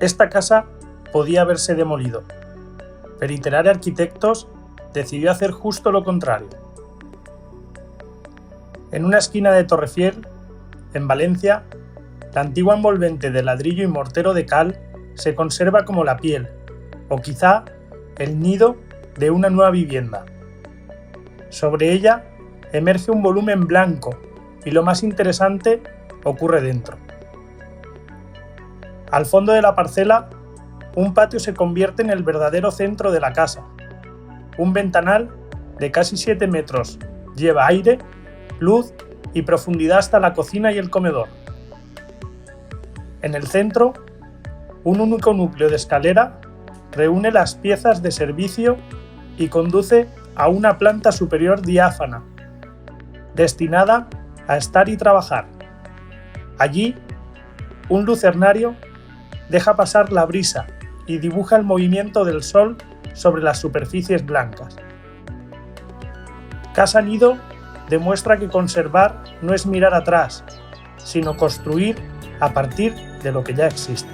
Esta casa podía haberse demolido, pero Iterare Arquitectos decidió hacer justo lo contrario. En una esquina de Torrefiel, en Valencia, la antigua envolvente de ladrillo y mortero de cal se conserva como la piel, o quizá el nido de una nueva vivienda. Sobre ella emerge un volumen blanco y lo más interesante ocurre dentro. Al fondo de la parcela, un patio se convierte en el verdadero centro de la casa. Un ventanal de casi 7 metros lleva aire, luz y profundidad hasta la cocina y el comedor. En el centro, un único núcleo de escalera reúne las piezas de servicio y conduce a una planta superior diáfana, destinada a estar y trabajar. Allí, un lucernario deja pasar la brisa y dibuja el movimiento del sol sobre las superficies blancas. Casa Nido demuestra que conservar no es mirar atrás, sino construir a partir de lo que ya existe.